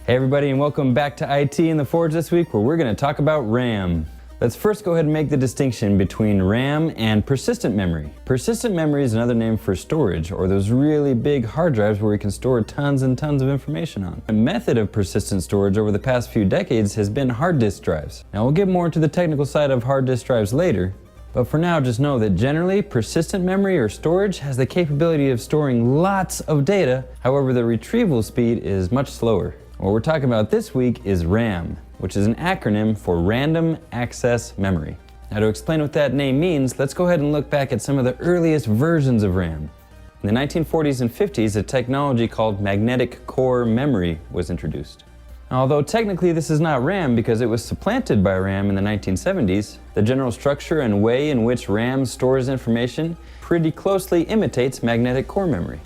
Hey everybody, and welcome back to IT in the Forge this week, where we're going to talk about RAM. Let's first go ahead and make the distinction between RAM and persistent memory. Persistent memory is another name for storage, or those really big hard drives where we can store tons and tons of information on. A method of persistent storage over the past few decades has been hard disk drives. Now we'll get more into the technical side of hard disk drives later, but for now just know that generally persistent memory or storage has the capability of storing lots of data, however the retrieval speed is much slower. What we're talking about this week is RAM, which is an acronym for Random Access Memory. Now to explain what that name means, let's go ahead and look back at some of the earliest versions of RAM. In the 1940s and 50s, a technology called magnetic core memory was introduced. Now, although technically this is not RAM because it was supplanted by RAM in the 1970s, the general structure and way in which RAM stores information pretty closely imitates magnetic core memory.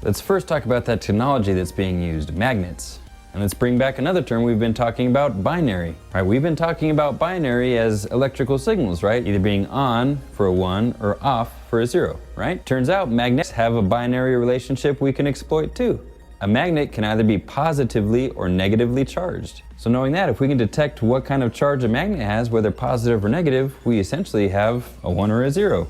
Let's first talk about that technology that's being used, magnets. And let's bring back another term we've been talking about, binary. Right, we've been talking about binary as electrical signals, right? Either being on for a 1 or off for a 0, right? Turns out magnets have a binary relationship we can exploit too. A magnet can either be positively or negatively charged. So knowing that, if we can detect what kind of charge a magnet has, whether positive or negative, we essentially have a 1 or a 0.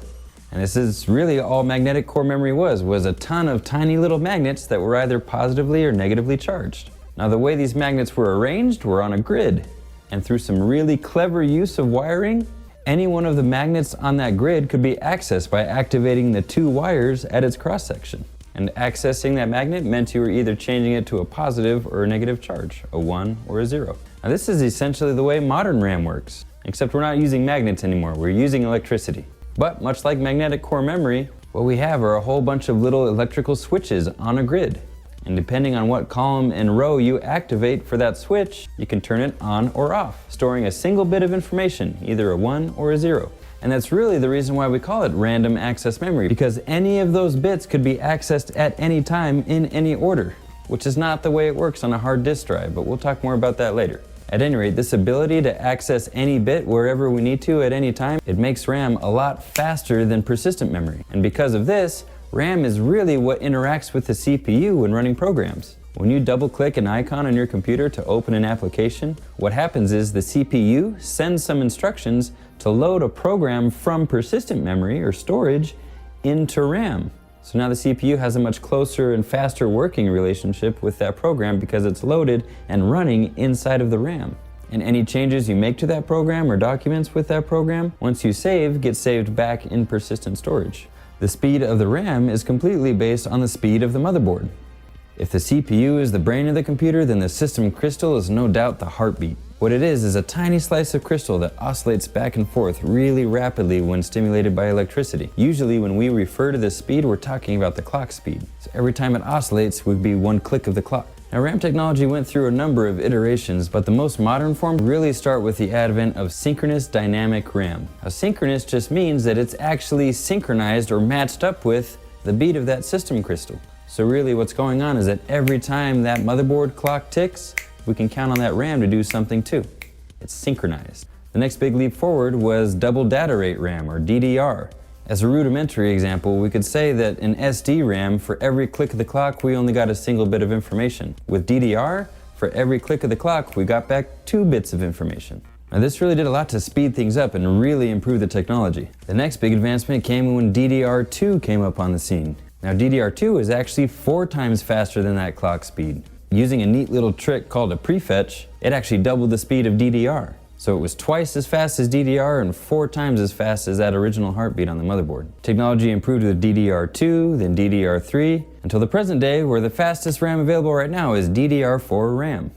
And this is really all magnetic core memory was a ton of tiny little magnets that were either positively or negatively charged. Now the way these magnets were arranged were on a grid, and through some really clever use of wiring, any one of the magnets on that grid could be accessed by activating the 2 wires at its cross-section. And accessing that magnet meant you were either changing it to a positive or a negative charge, a 1 or a 0. Now this is essentially the way modern RAM works, except we're not using magnets anymore, we're using electricity. But much like magnetic core memory, what we have are a whole bunch of little electrical switches on a grid. And depending on what column and row you activate for that switch, you can turn it on or off, storing a single bit of information, either a 1 or a 0. And that's really the reason why we call it random access memory, because any of those bits could be accessed at any time in any order, which is not the way it works on a hard disk drive, but we'll talk more about that later. At any rate, this ability to access any bit wherever we need to at any time, it makes RAM a lot faster than persistent memory. And because of this, RAM is really what interacts with the CPU when running programs. When you double-click an icon on your computer to open an application, what happens is the CPU sends some instructions to load a program from persistent memory or storage into RAM. So now the CPU has a much closer and faster working relationship with that program because it's loaded and running inside of the RAM. And any changes you make to that program or documents with that program, once you save, get saved back in persistent storage. The speed of the RAM is completely based on the speed of the motherboard. If the CPU is the brain of the computer, then the system crystal is no doubt the heartbeat. What it is a tiny slice of crystal that oscillates back and forth really rapidly when stimulated by electricity. Usually when we refer to this speed, we're talking about the clock speed. So every time it oscillates would be 1 click of the clock. Now RAM technology went through a number of iterations, but the most modern forms really start with the advent of synchronous dynamic RAM. Now synchronous just means that it's actually synchronized or matched up with the beat of that system crystal. So really what's going on is that every time that motherboard clock ticks, we can count on that RAM to do something too. It's synchronized. The next big leap forward was double data rate RAM, or DDR. As a rudimentary example, we could say that in SDRAM, for every click of the clock, we only got a single bit of information. With DDR, for every click of the clock, we got back 2 bits of information. Now this really did a lot to speed things up and really improve the technology. The next big advancement came when DDR2 came up on the scene. Now DDR2 is actually 4 times faster than that clock speed. Using a neat little trick called a prefetch, it actually doubled the speed of DDR. So it was twice as fast as DDR and 4 times as fast as that original heartbeat on the motherboard. Technology improved with DDR2, then DDR3, until the present day where the fastest RAM available right now is DDR4 RAM.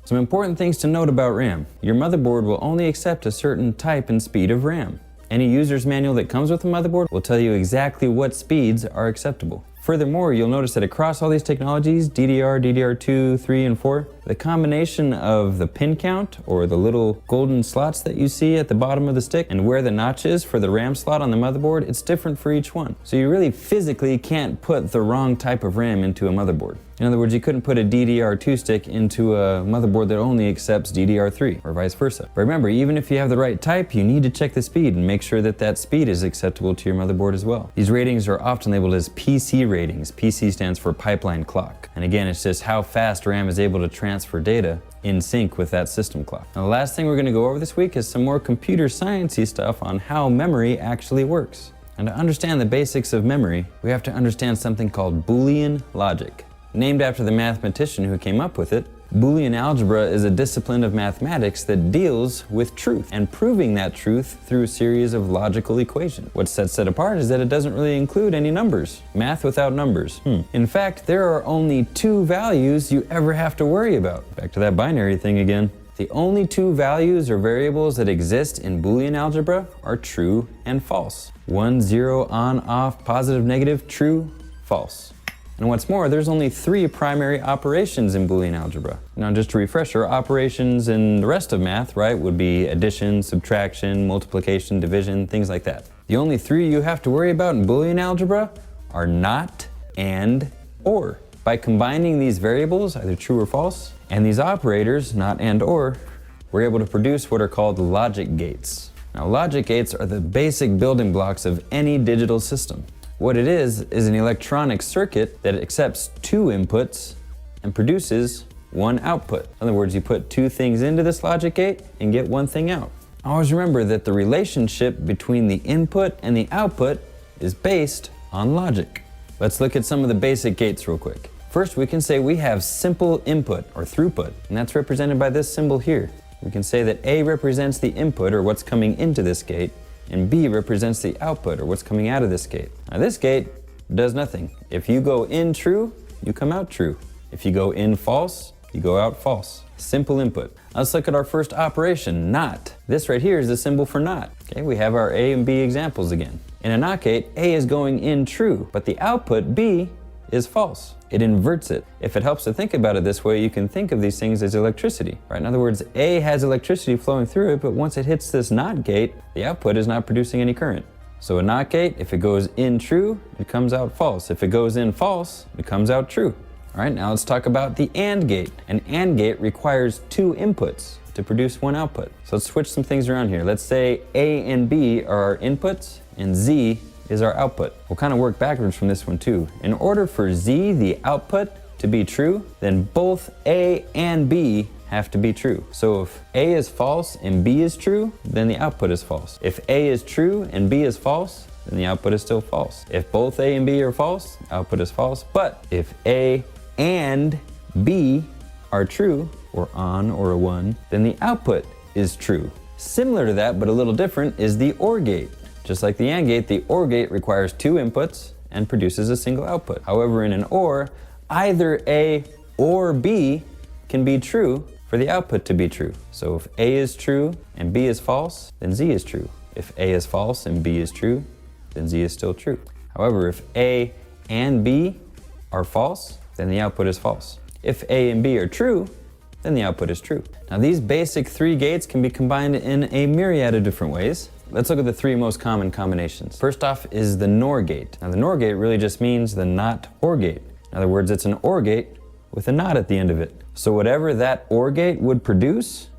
Some important things to note about RAM. Your motherboard will only accept a certain type and speed of RAM. Any user's manual that comes with the motherboard will tell you exactly what speeds are acceptable. Furthermore, you'll notice that across all these technologies, DDR, DDR2, 3, and 4, the combination of the pin count, or the little golden slots that you see at the bottom of the stick, and where the notch is for the RAM slot on the motherboard, it's different for each one. So you really physically can't put the wrong type of RAM into a motherboard. In other words, you couldn't put a DDR2 stick into a motherboard that only accepts DDR3, or vice versa. But remember, even if you have the right type, you need to check the speed and make sure that that speed is acceptable to your motherboard as well. These ratings are often labeled as PC ratings. PC stands for pipeline clock. And again, it's just how fast RAM is able to transfer transfer data in sync with that system clock. Now, the last thing we're going to go over this week is some more computer science-y stuff on how memory actually works. And to understand the basics of memory, we have to understand something called Boolean logic. Named after the mathematician who came up with it, Boolean algebra is a discipline of mathematics that deals with truth and proving that truth through a series of logical equations. What sets it apart is that it doesn't really include any numbers. Math without numbers. In fact, there are only 2 values you ever have to worry about. Back to that binary thing again. The only 2 values or variables that exist in Boolean algebra are true and false. 1, 0, on, off, positive, negative, true, false. And what's more, there's only 3 primary operations in Boolean algebra. Now, just to refresh, our operations in the rest of math, right, would be addition, subtraction, multiplication, division, things like that. The only 3 you have to worry about in Boolean algebra are not, and, or. By combining these variables, either true or false, and these operators, not, and, or, we're able to produce what are called logic gates. Now, logic gates are the basic building blocks of any digital system. What it is an electronic circuit that accepts 2 inputs and produces 1 output. In other words, you put 2 things into this logic gate and get 1 thing out. Always remember that the relationship between the input and the output is based on logic. Let's look at some of the basic gates real quick. First, we can say we have simple input or throughput, and that's represented by this symbol here. We can say that A represents the input or what's coming into this gate, and B represents the output or what's coming out of this gate. Now, this gate does nothing. If you go in true, you come out true. If you go in false, you go out false. Simple input. Let's look at our first operation, not. This right here is the symbol for not. Okay, we have our A and B examples again. In a not gate, A is going in true, but the output, B, is false. It inverts it. If it helps to think about it this way, you can think of these things as electricity, right? In other words, A has electricity flowing through it, but once it hits this not gate, the output is not producing any current. So a not gate, if it goes in true, it comes out false. If it goes in false, it comes out true. All right, now let's talk about the AND gate. An AND gate requires 2 inputs to produce 1 output. So let's switch some things around here. Let's say A and B are our inputs and Z is our output. We'll kind of work backwards from this one too. In order for Z, the output, to be true, then both A and B have to be true. So if A is false and B is true, then the output is false. If A is true and B is false, then the output is still false. If both A and B are false, output is false. But if A and B are true, or on or a 1, then the output is true. Similar to that, but a little different, is the OR gate. Just like the AND gate, the OR gate requires 2 inputs and produces a single output. However, in an OR, either A or B can be true for the output to be true. So if A is true and B is false, then Z is true. If A is false and B is true, then Z is still true. However, if A and B are false, then the output is false. If A and B are true, then the output is true. Now, these basic 3 gates can be combined in a myriad of different ways. Let's look at the 3 most common combinations. First off is the NOR gate. Now, the NOR gate really just means the not OR gate. In other words, it's an OR gate with a not at the end of it. So whatever that OR gate would produce,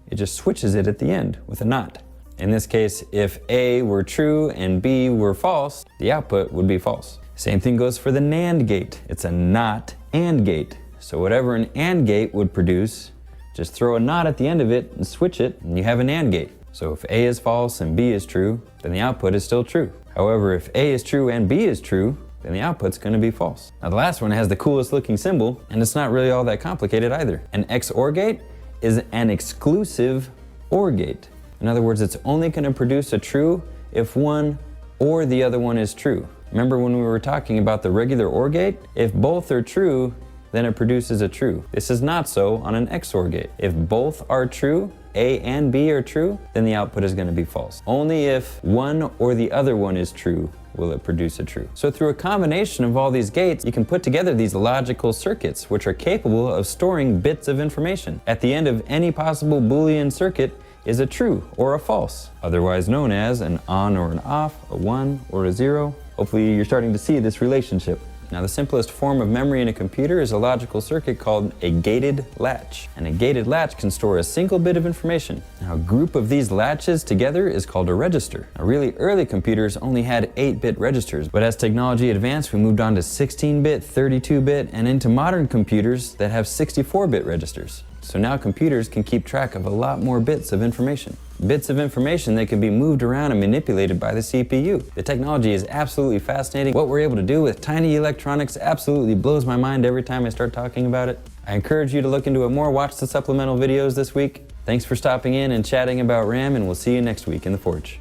it just switches it at the end with a not. In this case, if A were true and B were false, the output would be false. Same thing goes for the NAND gate. It's a not AND gate. So whatever an AND gate would produce, just throw a not at the end of it and switch it, and you have an AND gate. So if A is false and B is true, then the output is still true. However, if A is true and B is true, then the output's going to be false. Now, the last one has the coolest looking symbol, and it's not really all that complicated either. An XOR gate is an exclusive OR gate. In other words, it's only going to produce a true if one or the other one is true. Remember when we were talking about the regular OR gate? If both are true, then it produces a true. This is not so on an XOR gate. If both are true, A and B are true, then the output is going to be false. Only if one or the other one is true will it produce a true. So through a combination of all these gates, you can put together these logical circuits which are capable of storing bits of information. At the end of any possible Boolean circuit is a true or a false, otherwise known as an on or an off, a 1 or a 0. Hopefully you're starting to see this relationship. Now, the simplest form of memory in a computer is a logical circuit called a gated latch. And a gated latch can store a single bit of information. Now, a group of these latches together is called a register. Now, really early computers only had 8-bit registers, but as technology advanced, we moved on to 16-bit, 32-bit, and into modern computers that have 64-bit registers. So now computers can keep track of a lot more bits of information. Bits of information that can be moved around and manipulated by the CPU. The technology is absolutely fascinating. What we're able to do with tiny electronics absolutely blows my mind every time I start talking about it. I encourage you to look into it more, watch the supplemental videos this week. Thanks for stopping in and chatting about RAM, and we'll see you next week in the Forge.